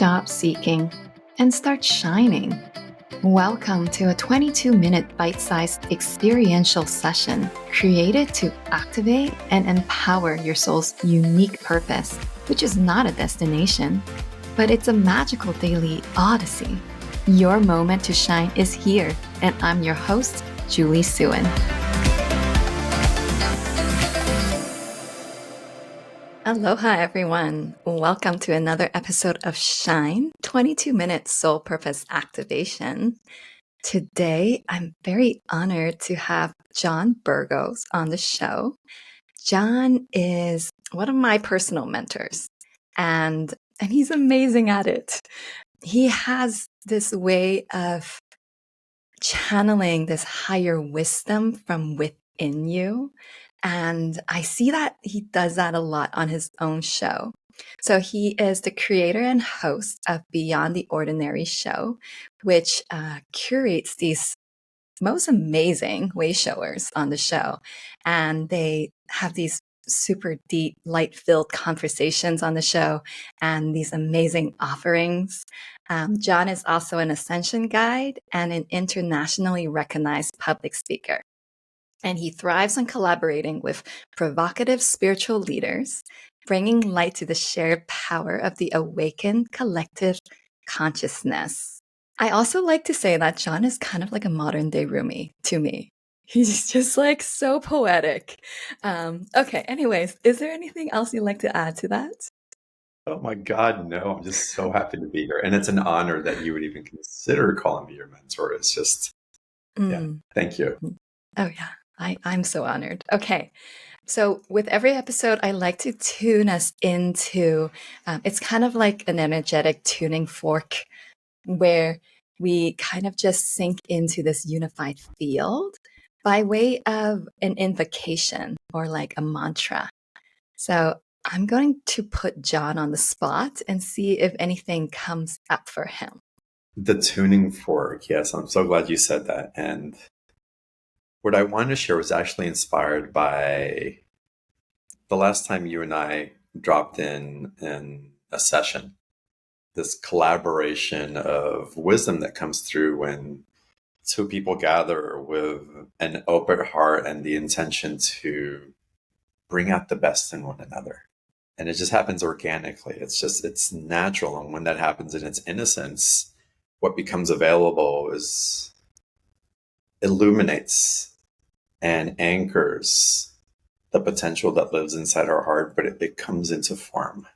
Stop seeking and start shining. Welcome to a 22-minute bite-sized experiential session created to activate and empower your soul's unique purpose, which is not a destination, but it's a magical daily odyssey. Your moment to shine is here, and I'm your host, Julie Suen. Aloha, everyone. Welcome to another episode of Shine, 22-minute soul purpose activation. Today, I'm very honored to have John Burgos on the show. John is one of my personal mentors, and he's amazing at it. He has this way of channeling this higher wisdom from within you. And I see that he does that a lot on his own show. So he is the creator and host of Beyond the Ordinary show, which curates these most amazing way showers on the show. And they have these super deep, light-filled conversations on the show and these amazing offerings. John is also an ascension guide and an internationally recognized public speaker. And he thrives on collaborating with provocative spiritual leaders, bringing light to the shared power of the awakened collective consciousness. I also like to say that John is kind of like a modern day Rumi to me. He's just like so poetic. Okay, anyways, is there anything else you'd like to add to that? Oh my God, no. I'm just so happy to be here. And it's an honor that you would even consider calling me your mentor. It's just, yeah, thank you. Oh, yeah. I'm so honored. Okay. So with every episode, I like to tune us into, it's kind of like an energetic tuning fork where we kind of just sink into this unified field by way of an invocation or like a mantra. So I'm going to put John on the spot and see if anything comes up for him. The tuning fork. Yes, I'm so glad you said that. And what I wanted to share was actually inspired by the last time you and I dropped in a session, this collaboration of wisdom that comes through when two people gather with an open heart and the intention to bring out the best in one another. And it just happens organically. It's natural. And when that happens in its innocence, what becomes available is illuminates and anchors the potential that lives inside our heart, but it comes into form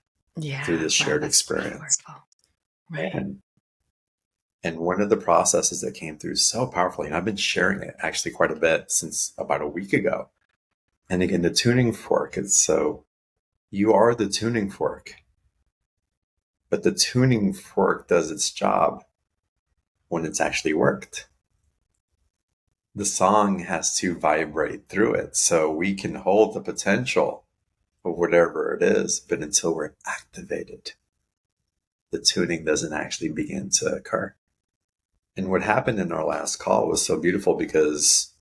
through this shared experience. Right. And one of the processes that came through so powerfully, and I've been sharing it actually quite a bit since about a week ago. And again, the tuning fork, you are the tuning fork, but the tuning fork does its job when it's actually worked. The song has to vibrate through it so we can hold the potential of whatever it is, but until we're activated, the tuning doesn't actually begin to occur. And what happened in our last call was so beautiful because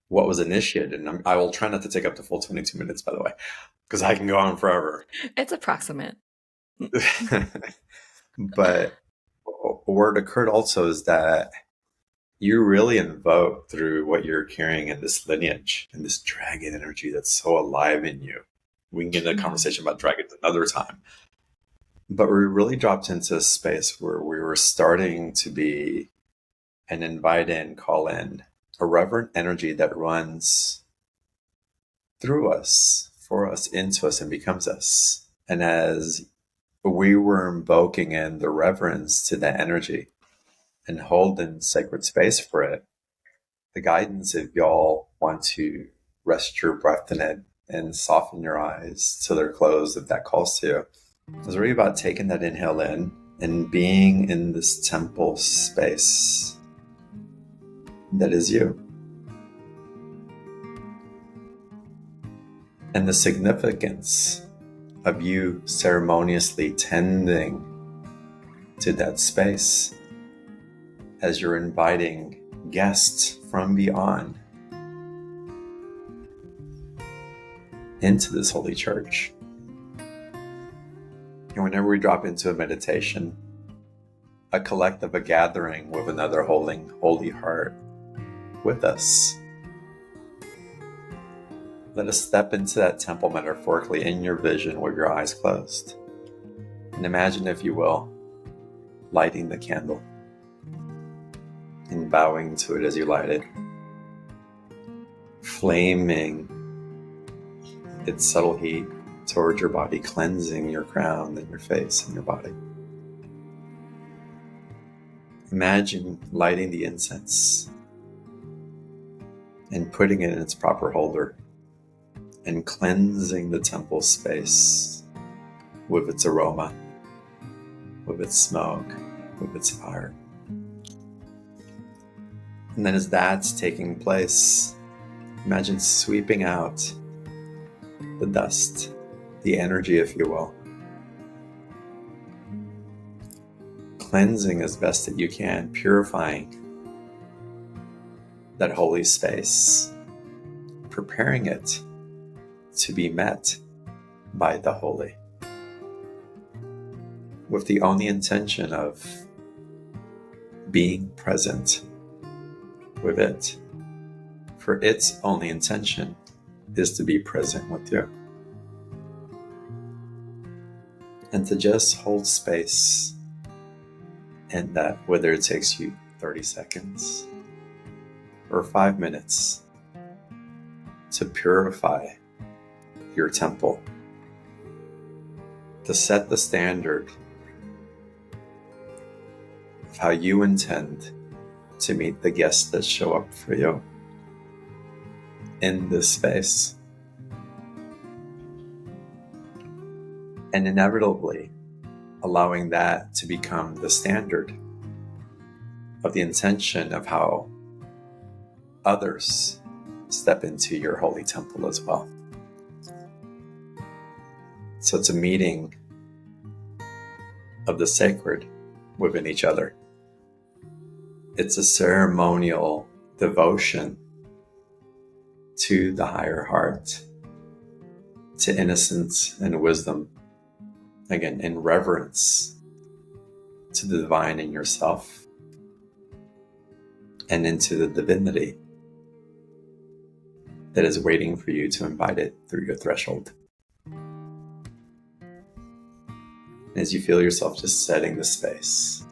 what was initiated, and I will try not to take up the full 22 minutes, by the way, because I can go on forever. It's approximate. But what occurred also is that you really invoke through what you're carrying in this lineage and this dragon energy that's so alive in you. We can get into a conversation about dragons another time. But we really dropped into a space where we were starting to be an invite in, call in, a reverent energy that runs through us, for us, into us, and becomes us. And as we were invoking in the reverence to that energy and holding sacred space for it, the guidance, if y'all want to rest your breath in it and soften your eyes till they're closed, if that calls to you, is really about taking that inhale in and being in this temple space that is you. And the significance of you ceremoniously tending to that space as you're inviting guests from beyond into this holy church. And whenever we drop into a meditation, a collective, a gathering with another holy heart with us. Let us step into that temple metaphorically in your vision with your eyes closed. And imagine, if you will, lighting the candle and bowing to it as you light it, flaming its subtle heat towards your body, cleansing your crown and your face and your body. Imagine lighting the incense and putting it in its proper holder and cleansing the temple space with its aroma, with its smoke, with its fire. And then as that's taking place, imagine sweeping out the dust, the energy, if you will, cleansing as best that you can, purifying that holy space, preparing it to be met by the holy, with the only intention of being present with it. For its only intention is to be present with you. And to just hold space in that, whether it takes you 30 seconds or 5 minutes, to purify your temple, to set the standard of how you intend to meet the guests that show up for you in this space. And inevitably allowing that to become the standard of the intention of how others step into your holy temple as well. So it's a meeting of the sacred within each other. It's a ceremonial devotion to the higher heart, to innocence and wisdom, again, in reverence to the divine in yourself and into the divinity that is waiting for you to invite it through your threshold. As you feel yourself just setting the space,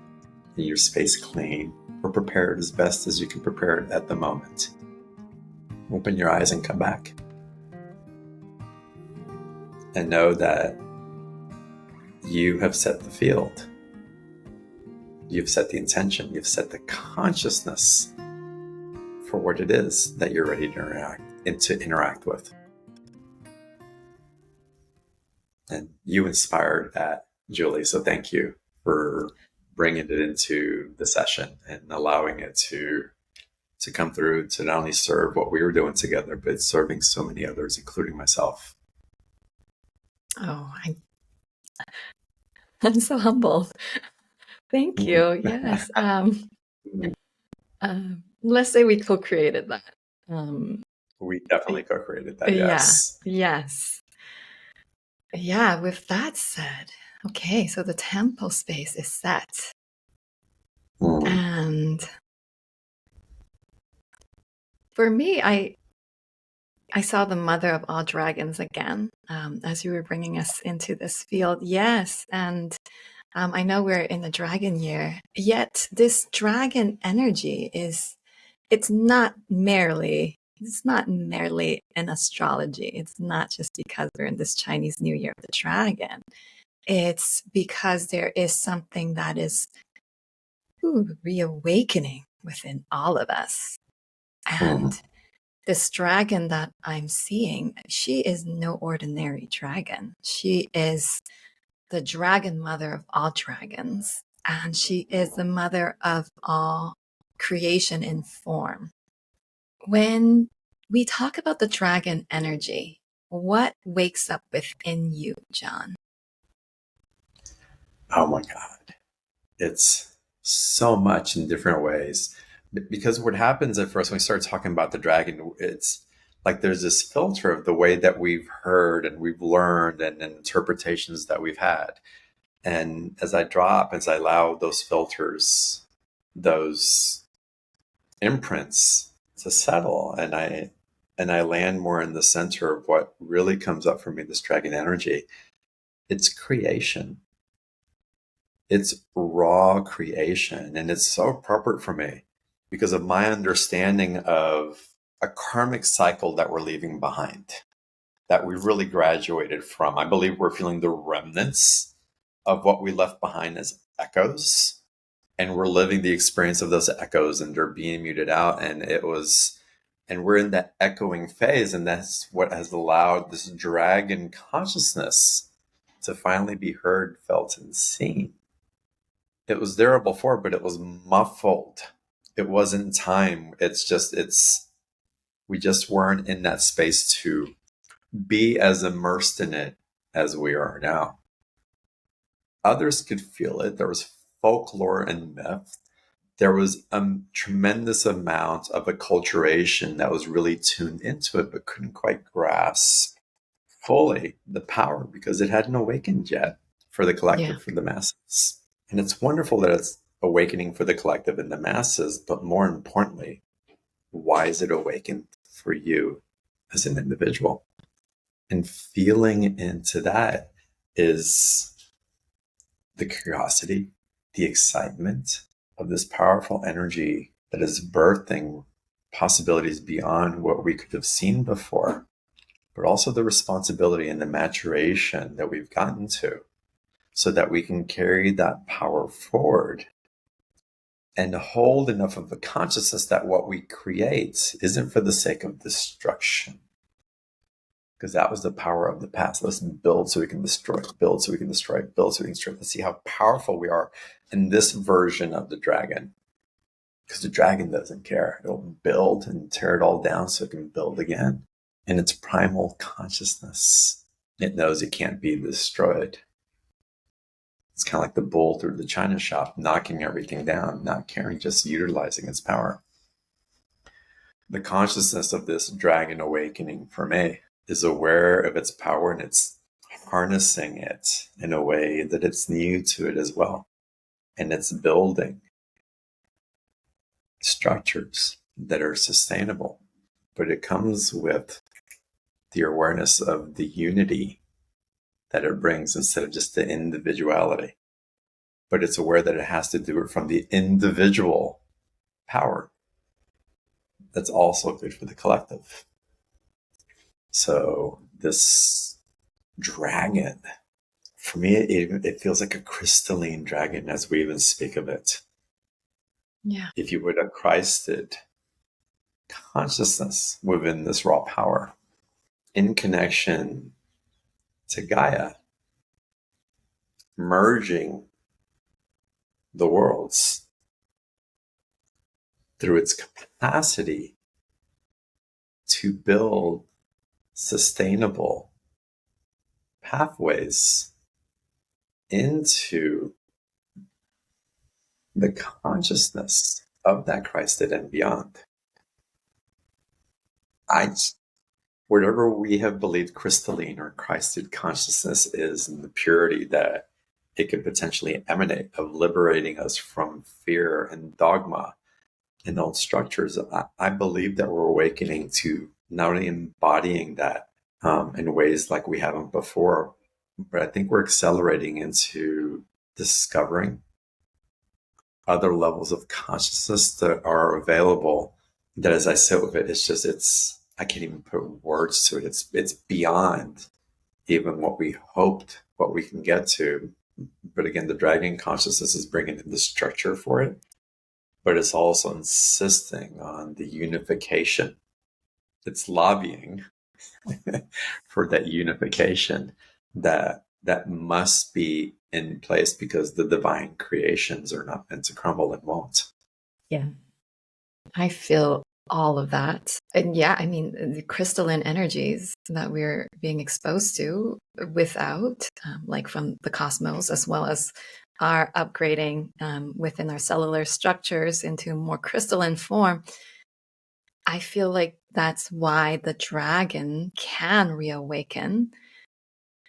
and your space clean or prepared as best as you can prepare it at the moment, open your eyes and come back. And know that you have set the field. You've set the intention. You've set the consciousness for what it is that you're ready to interact with. And you inspired that, Julie. So thank you for bringing it into the session and allowing it to come through to not only serve what we were doing together, but serving so many others, including myself. Oh, I'm so humbled. Thank you. Yes. Let's say we co-created that. We definitely co-created that. Yes. Yes. Yeah. With that said, okay, so the temple space is set. And for me, I saw the mother of all dragons again, as you were bringing us into this field. Yes. And I know we're in the dragon year, yet this dragon energy it's not merely an astrology. It's not just because we're in this Chinese New Year of the dragon. It's because there is something that is reawakening within all of us. And this dragon that I'm seeing, she is no ordinary dragon. She is the dragon mother of all dragons. And she is the mother of all creation in form. When we talk about the dragon energy, what wakes up within you, John? Oh my God. It's so much in different ways. Because what happens at first when we start talking about the dragon, it's like there's this filter of the way that we've heard and we've learned and interpretations that we've had. And as I drop, as I allow those filters, those imprints to settle, and I land more in the center of what really comes up for me, this dragon energy, it's creation. It's raw creation. And it's so appropriate for me because of my understanding of a karmic cycle that we're leaving behind, that we really graduated from. I believe we're feeling the remnants of what we left behind as echoes. And we're living the experience of those echoes, and they're being muted out. And we're in that echoing phase. And that's what has allowed this dragon consciousness to finally be heard, felt, and seen. It was there before, but it was muffled. It wasn't time. We just weren't in that space to be as immersed in it as we are now. Others could feel it. There was folklore and myth. There was a tremendous amount of acculturation that was really tuned into it, but couldn't quite grasp fully the power because it hadn't awakened yet for the collective, for the masses. And it's wonderful that it's awakening for the collective and the masses, but more importantly, why is it awakened for you as an individual? And feeling into that is the curiosity, the excitement of this powerful energy that is birthing possibilities beyond what we could have seen before, but also the responsibility and the maturation that we've gotten to so that we can carry that power forward and hold enough of a consciousness that what we create isn't for the sake of destruction. Because that was the power of the past. Let's build so we can destroy, build so we can destroy, build so we can destroy. Let's see how powerful we are in this version of the dragon. Because the dragon doesn't care. It'll build and tear it all down so it can build again. In its primal consciousness, it knows it can't be destroyed. It's kind of like the bull through the china shop, knocking everything down, not caring, just utilizing its power. The consciousness of this dragon awakening for me is aware of its power, and it's harnessing it in a way that it's new to it as well. And it's building structures that are sustainable. But it comes with the awareness of the unity that it brings instead of just the individuality. But it's aware that it has to do it from the individual power that's also good for the collective. So this dragon, for me, it feels like a crystalline dragon as we even speak of it. Yeah. If you would have Christed consciousness within this raw power in connection to Gaia, merging the worlds through its capacity to build sustainable pathways into the consciousness of that Christed and beyond. Whatever we have believed crystalline or Christed consciousness is, and the purity that it could potentially emanate of liberating us from fear and dogma and old structures, I believe that we're awakening to not only embodying that in ways like we haven't before, but I think we're accelerating into discovering other levels of consciousness that are available, that as I sit with it, I can't even put words to it. It's beyond even what we hoped, what we can get to. But again, the dragon consciousness is bringing in the structure for it, but it's also insisting on the unification. It's lobbying for that unification that must be in place because the divine creations are not meant to crumble and won't. Yeah. I feel all of that. And yeah, I mean, the crystalline energies that we're being exposed to without, like from the cosmos, as well as our upgrading within our cellular structures into more crystalline form. I feel like that's why the dragon can reawaken.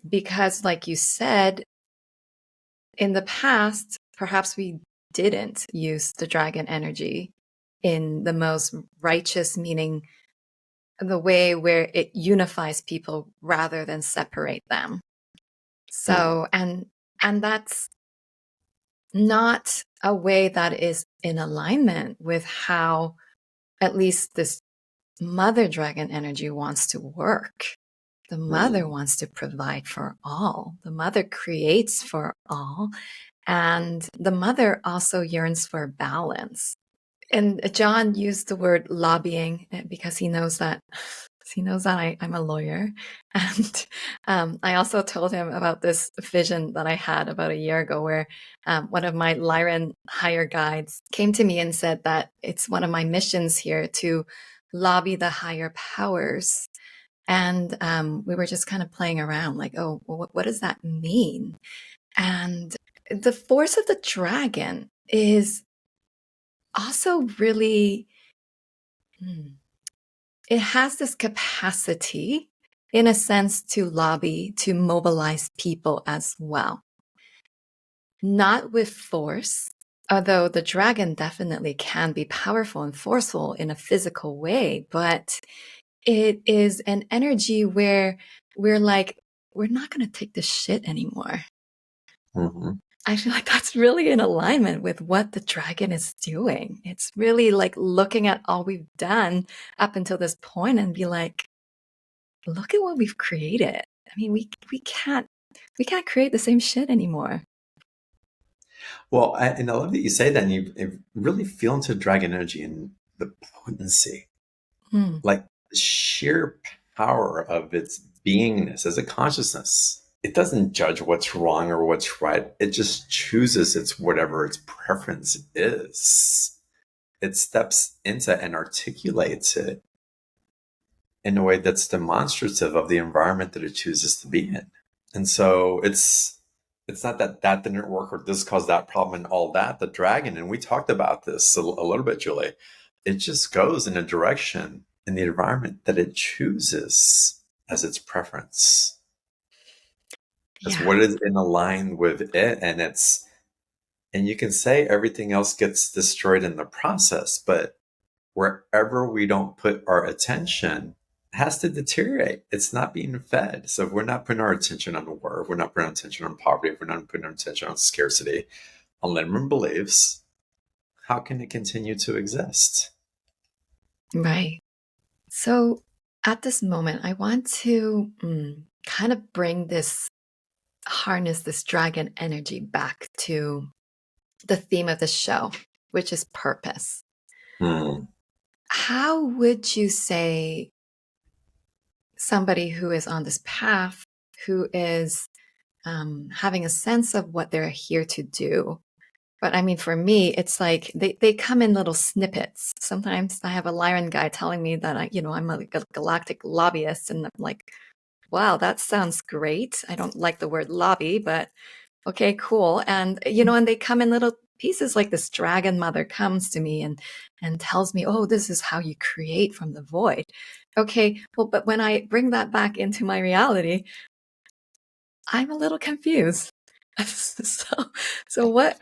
Because, like you said, in the past, perhaps we didn't use the dragon energy in the most righteous, meaning the way where it unifies people rather than separate them. So, and that's not a way that is in alignment with how at least this mother dragon energy wants to work. The mother wants to provide for all. The mother creates for all. And the mother also yearns for balance. And John used the word lobbying because he knows that I'm a lawyer. And I also told him about this vision that I had about a year ago where one of my Lyran higher guides came to me and said that it's one of my missions here to lobby the higher powers. And we were just kind of playing around like, oh, well, what does that mean? And the force of the dragon is also really, it has this capacity, in a sense, to lobby, to mobilize people as well. Not with force, although the dragon definitely can be powerful and forceful in a physical way, but it is an energy where we're like, we're not going to take this shit anymore. I feel like that's really in alignment with what the dragon is doing. It's really like looking at all we've done up until this point and be like, look at what we've created. I mean, we can't create the same shit anymore. Well, and I love that you say that, and you really feel into dragon energy and the potency, like the sheer power of its beingness as a consciousness. It doesn't judge what's wrong or what's right. It just chooses whatever its preference is. It steps into and articulates it in a way that's demonstrative of the environment that it chooses to be in. And so it's not that didn't work or this caused that problem and all that. The dragon, and we talked about this a little bit, Julie, it just goes in a direction in the environment that it chooses as its preference. That's what is in line with it. And you can say everything else gets destroyed in the process, but wherever we don't put our attention, it has to deteriorate. It's not being fed. So if we're not putting our attention on war, if we're not putting our attention on poverty, if we're not putting our attention on scarcity, on limiting beliefs, how can it continue to exist? Right. So at this moment, I want to kind of harness this dragon energy back to the theme of the show, which is purpose. How would you say somebody who is on this path, who is having a sense of what they're here to do? But I mean, for me, it's like they come in little snippets. Sometimes I have a Lyran guy telling me that I'm a galactic lobbyist, and I'm like, wow, that sounds great. I don't like the word lobby, but okay, cool. And and they come in little pieces. Like this dragon mother comes to me and tells me, oh, this is how you create from the void. Okay, well, but when I bring that back into my reality, I'm a little confused. So what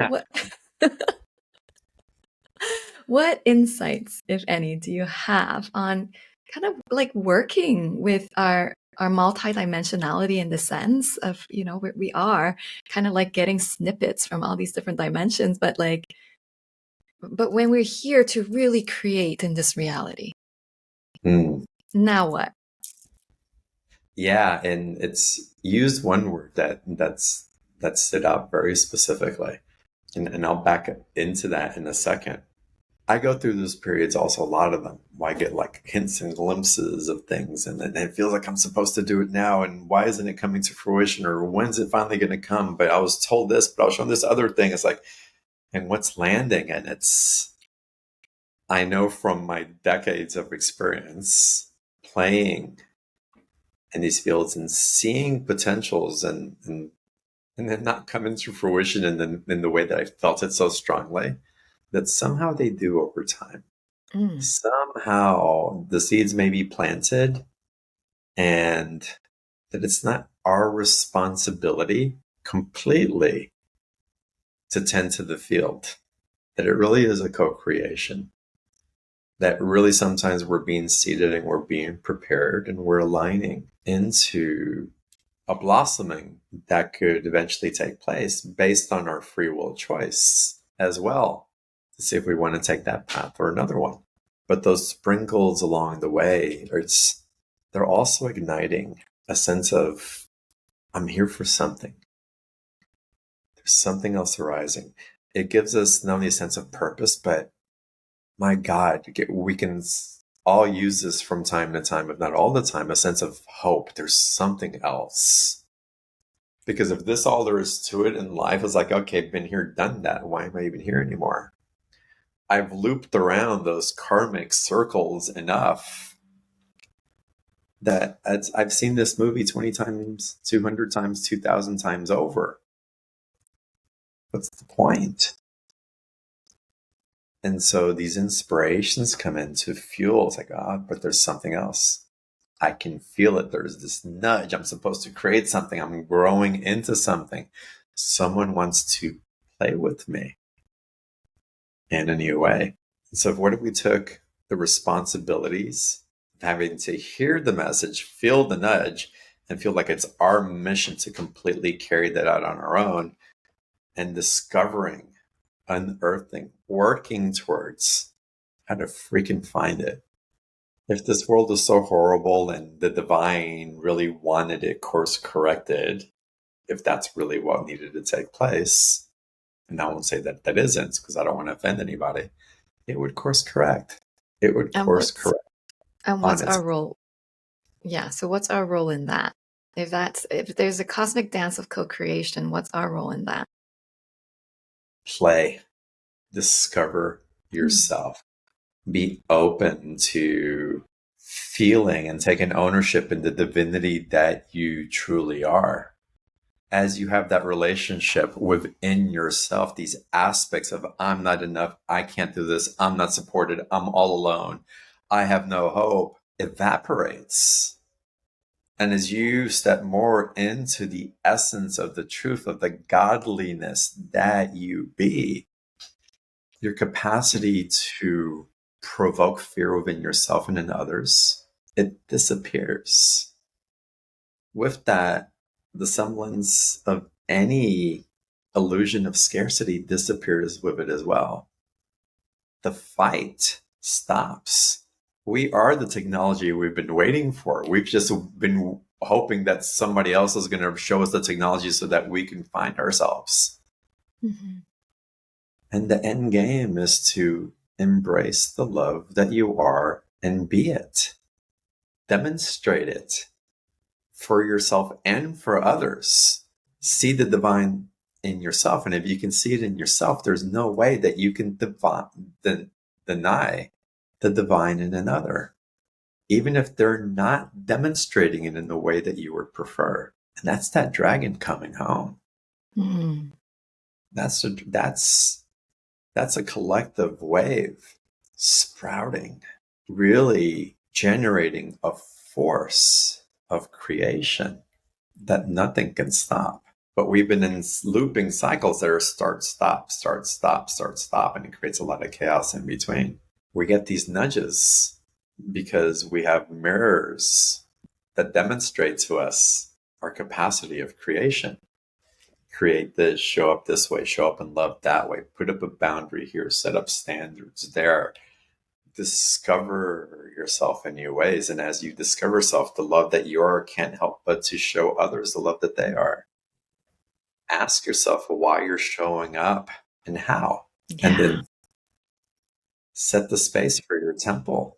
what insights, if any, do you have on kind of like working with our multidimensionality in the sense of, we are kind of like getting snippets from all these different dimensions, but when we're here to really create in this reality, now what? Yeah, and it's used one word that stood out very specifically, and I'll back into that in a second. I go through those periods also, a lot of them, where I get like hints and glimpses of things, and then it feels like I'm supposed to do it now, and why isn't it coming to fruition, or when's it finally going to come? But I was told this, but I was shown this other thing. It's like, and what's landing? And I know from my decades of experience playing in these fields and seeing potentials and then not coming to fruition in the way that I felt it so strongly, that somehow they do over time. Somehow the seeds may be planted, and that it's not our responsibility completely to tend to the field, that it really is a co-creation, that really sometimes we're being seated and we're being prepared and we're aligning into a blossoming that could eventually take place based on our free will choice as well, to see if we want to take that path or another one. But those sprinkles along the way, they're also igniting a sense of, I'm here for something. There's something else arising. It gives us not only a sense of purpose, but my God, we can all use this from time to time, if not all the time, a sense of hope. There's something else. Because if this all there is to it in life is like, okay, I've been here, done that. Why am I even here anymore? I've looped around those karmic circles enough that I've seen this movie 20 times, 200 times, 2,000 times over. What's the point? And so these inspirations come in to fuel. It's like, but there's something else. I can feel it. There's this nudge. I'm supposed to create something. I'm growing into something. Someone wants to play with me in a new way. And so what if we took the responsibilities of having to hear the message, feel the nudge, and feel like it's our mission to completely carry that out on our own, and discovering, unearthing, working towards how to freaking find it. If this world is so horrible and the divine really wanted it course corrected, if that's really what needed to take place, and I won't say that that isn't, because I don't want to offend anybody, it would course correct. It would course correct. And what's our role? Yeah, so what's our role in that? If there's a cosmic dance of co-creation, what's our role in that? Play. Discover yourself. Be open to feeling and taking ownership in the divinity that you truly are. As you have that relationship within yourself, these aspects of I'm not enough, I can't do this, I'm not supported, I'm all alone, I have no hope, evaporates. And as you step more into the essence of the truth of the godliness that you be, your capacity to provoke fear within yourself and in others, it disappears. With that, the semblance of any illusion of scarcity disappears with it as well. The fight stops. We are the technology we've been waiting for. We've just been hoping that somebody else is going to show us the technology so that we can find ourselves. Mm-hmm. And the end game is to embrace the love that you are and be it. Demonstrate it for yourself and for others. See the divine in yourself. And if you can see it in yourself, there's no way that you can deny the divine in another, even if they're not demonstrating it in the way that you would prefer. And that's that dragon coming home. Mm. That's a collective wave sprouting, really generating a force of creation that nothing can stop. But we've been in looping cycles that are start, stop, start, stop, start, stop, and it creates a lot of chaos in between. We get these nudges because we have mirrors that demonstrate to us our capacity of creation. Create this, show up this way, show up in love that way, put up a boundary here, set up standards there. Discover yourself in new ways. And as you discover yourself, the love that you are can't help but to show others the love that they are. Ask yourself why you're showing up and how. Yeah. And then set the space for your temple.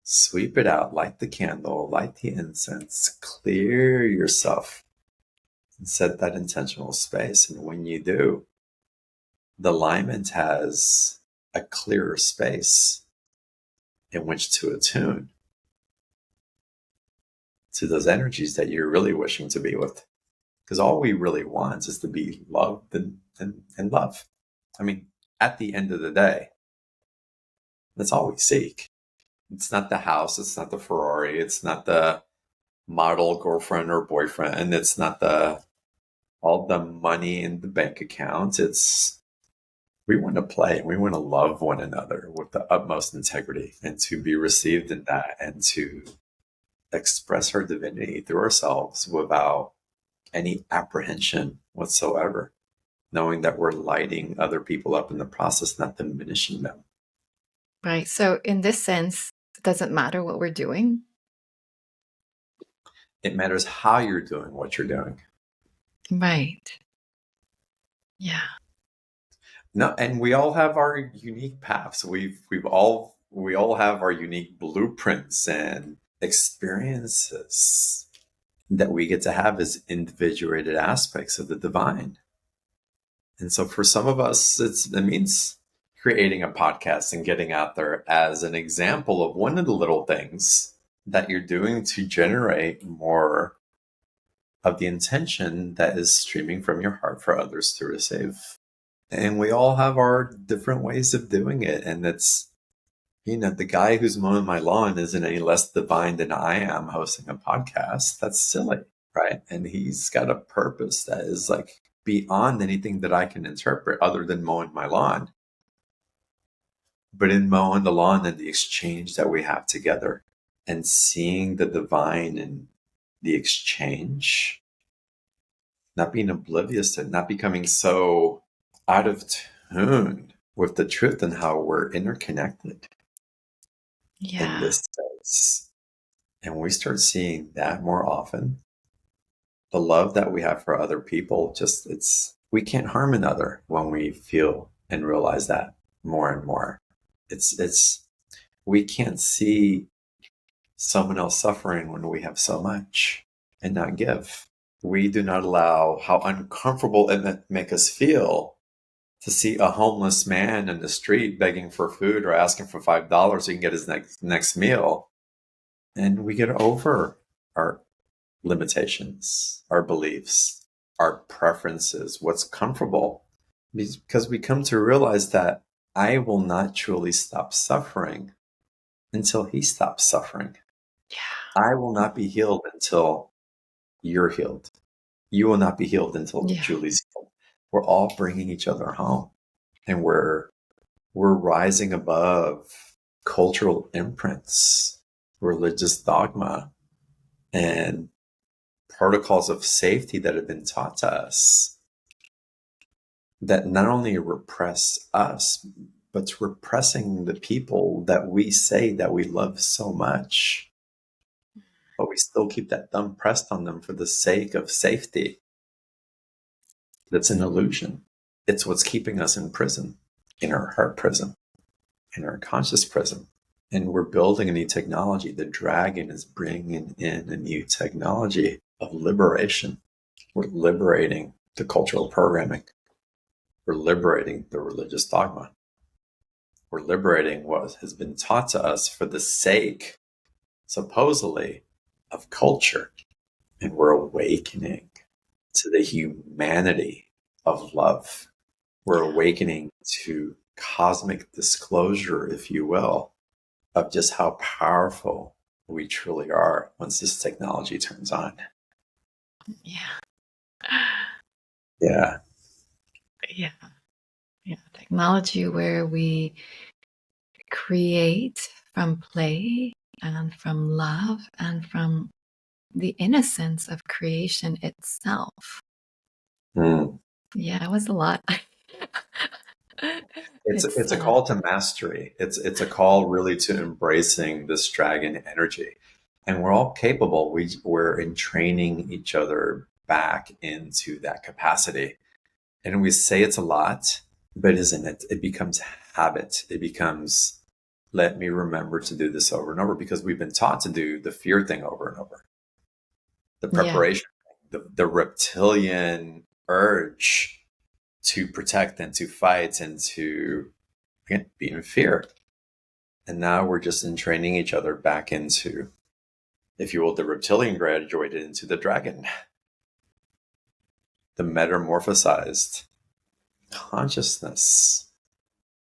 Sweep it out, light the candle, light the incense, clear yourself, and set that intentional space. And when you do, the alignment has a clearer space in which to attune to those energies that you're really wishing to be with. Because all we really want is to be loved and love. I mean, at the end of the day, that's all we seek. It's not the house, it's not the Ferrari, it's not the model girlfriend or boyfriend, and it's not all the money in the bank account. It's we want to play. We want to love one another with the utmost integrity and to be received in that and to express our divinity through ourselves without any apprehension whatsoever, knowing that we're lighting other people up in the process, not diminishing them. Right. So in this sense, it doesn't matter what we're doing. It matters how you're doing what you're doing. Right. Yeah. No, and we all have our unique paths. We all have our unique blueprints and experiences that we get to have as individuated aspects of the divine. And so for some of us, it means creating a podcast and getting out there as an example of one of the little things that you're doing to generate more of the intention that is streaming from your heart for others to receive. And we all have our different ways of doing it. And it's, the guy who's mowing my lawn isn't any less divine than I am hosting a podcast. That's silly, right? And he's got a purpose that is like beyond anything that I can interpret other than mowing my lawn. But in mowing the lawn and the exchange that we have together and seeing the divine in the exchange, not being oblivious to it, not becoming so out of tune with the truth and how we're interconnected in this sense. And we start seeing that more often. The love that we have for other people, we can't harm another when we feel and realize that more and more. We can't see someone else suffering when we have so much and not give. We do not allow how uncomfortable it may make us feel to see a homeless man in the street begging for food or asking for $5 so he can get his next meal. And we get over our limitations, our beliefs, our preferences, what's comfortable, because we come to realize that I will not truly stop suffering until he stops suffering. Yeah. I will not be healed until you're healed. You will not be healed until Julie's healed. We're all bringing each other home, and we're rising above cultural imprints, religious dogma, and protocols of safety that have been taught to us that not only repress us, but it's repressing the people that we say that we love so much. But we still keep that thumb pressed on them for the sake of safety. That's an illusion. It's what's keeping us in prison, in our heart prison, in our conscious prison. And we're building a new technology. The dragon is bringing in a new technology of liberation. We're liberating the cultural programming. We're liberating the religious dogma. We're liberating what has been taught to us for the sake, supposedly, of culture. And we're awakening to the humanity of love. We're awakening to cosmic disclosure, if you will, of just how powerful we truly are once this technology turns on. Yeah. Technology where we create from play and from love and from the innocence of creation itself. Yeah, it was a lot. It's a call to mastery. It's a call really to embracing this dragon energy. And we're all capable. We're in training each other back into that capacity. And we say it's a lot, but isn't it? It becomes habit. It becomes, let me remember to do this over and over, because we've been taught to do the fear thing over and over. The preparation, the reptilian urge to protect and to fight and to be in fear. And now we're just entraining each other back into, if you will, the reptilian graduated into the dragon, the metamorphosized consciousness,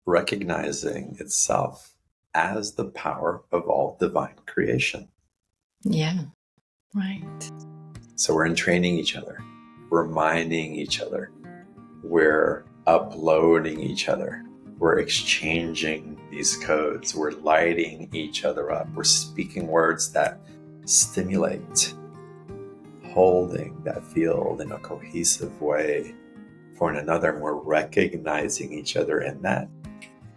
recognizing itself as the power of all divine creation. Yeah, right. So we're entraining each other. reminding each other. We're uploading each other. We're exchanging these codes. We're lighting each other up. We're speaking words that stimulate, holding that field in a cohesive way for one another. And we're recognizing each other in that.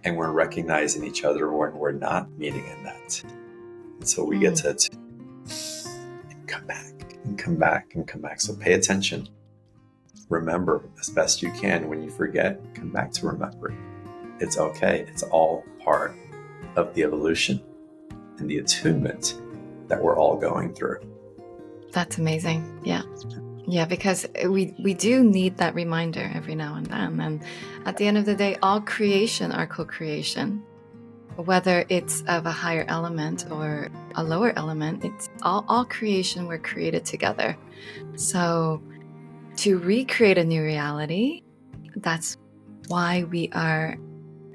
And we're recognizing each other when we're not meeting in that. And so we get to come back and come back and come back. So pay attention. Remember as best you can. When you forget, come back to remembering. It's okay. It's all part of the evolution and the attunement that we're all going through. That's amazing. Yeah. Yeah, because we do need that reminder every now and then. And at the end of the day, all creation are co-creation. Whether it's of a higher element or a lower element, it's all creation, we're created together. So to recreate a new reality, that's why we are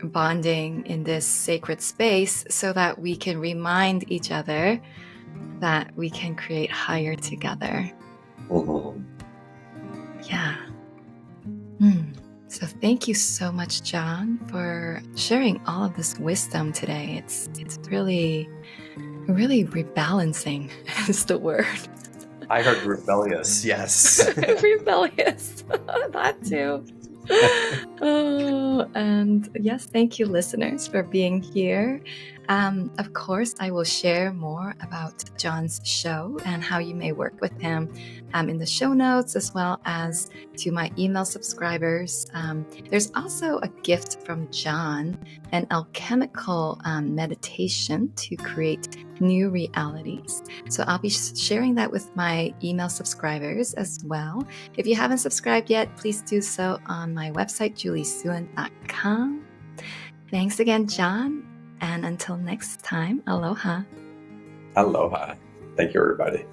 bonding in this sacred space, so that we can remind each other that we can create higher together. Yeah. So thank you so much, John, for sharing all of this wisdom today. It's really rebalancing is the word. I heard rebellious. Yes. Rebellious. That too. Oh, and yes, thank you, listeners, for being here. Of course, I will share more about John's show and how you may work with him in the show notes, as well as to my email subscribers. There's also a gift from John, an alchemical meditation to create new realities. So I'll be sharing that with my email subscribers as well. If you haven't subscribed yet, please do so on my website, juliesuen.com. Thanks again, John. And until next time, aloha. Aloha. Thank you, everybody.